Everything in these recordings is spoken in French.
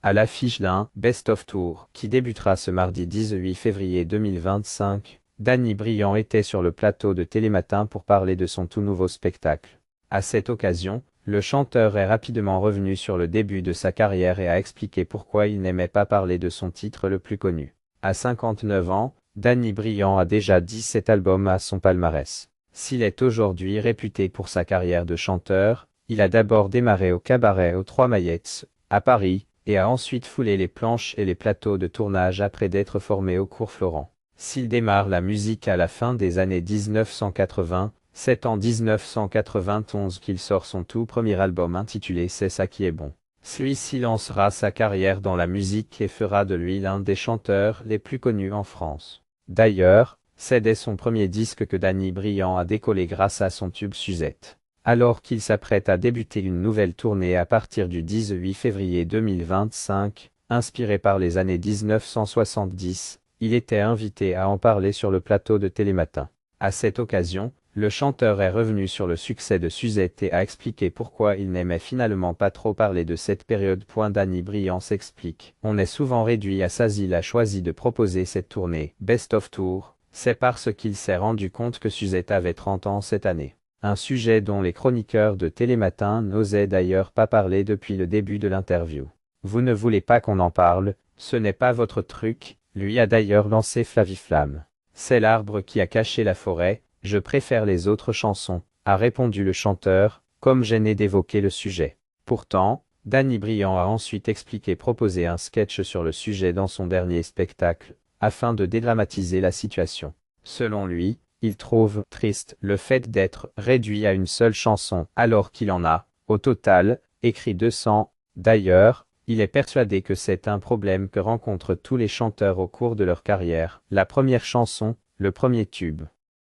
À l'affiche d'un « Best of Tour » qui débutera ce mardi 18 février 2025, Danny Briand était sur le plateau de Télématin pour parler de son tout nouveau spectacle. À cette occasion, le chanteur est rapidement revenu sur le début de sa carrière et a expliqué pourquoi il n'aimait pas parler de son titre le plus connu. À 59 ans, Danny Briand a déjà 17 albums à son palmarès. S'il est aujourd'hui réputé pour sa carrière de chanteur, il a d'abord démarré au cabaret aux Trois Maillettes, à Paris, et a ensuite foulé les planches et les plateaux de tournage après d'être formé au cours Florent. S'il démarre la musique à la fin des années 1980, c'est en 1991 qu'il sort son tout premier album intitulé C'est ça qui est bon. Celui-ci lancera sa carrière dans la musique et fera de lui l'un des chanteurs les plus connus en France. D'ailleurs, c'est dès son premier disque que Danny Briand a décollé grâce à son tube Suzette. Alors qu'il s'apprête à débuter une nouvelle tournée à partir du 18 février 2025, inspirée par les années 1970, il était invité à en parler sur le plateau de Télématin. À cette occasion, le chanteur est revenu sur le succès de Suzette et a expliqué pourquoi il n'aimait finalement pas trop parler de cette période. Danny Briand s'explique. On est souvent réduit à ça. Il a choisi de proposer cette tournée, Best of Tour, c'est parce qu'il s'est rendu compte que Suzette avait 30 ans cette année. Un sujet dont les chroniqueurs de Télématin n'osaient d'ailleurs pas parler depuis le début de l'interview. Vous ne voulez pas qu'on en parle, ce n'est pas votre truc, lui a d'ailleurs lancé Flaviflamme. C'est l'arbre qui a caché la forêt, je préfère les autres chansons, a répondu le chanteur, comme gêné d'évoquer le sujet. Pourtant, Danny Briand a ensuite expliqué proposer un sketch sur le sujet dans son dernier spectacle, afin de dédramatiser la situation. Selon lui, il trouve triste le fait d'être réduit à une seule chanson alors qu'il en a, au total, écrit 200. D'ailleurs, il est persuadé que c'est un problème que rencontrent tous les chanteurs au cours de leur carrière. La première chanson, le premier tube.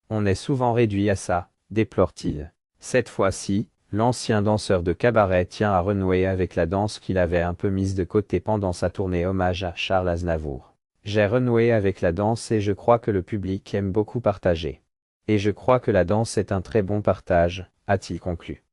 On est souvent réduit à ça, déplore-t-il. Cette fois-ci, l'ancien danseur de cabaret tient à renouer avec la danse qu'il avait un peu mise de côté pendant sa tournée hommage à Charles Aznavour. J'ai renoué avec la danse et je crois que le public aime beaucoup partager. Et je crois que la danse est un très bon partage, a-t-il conclu.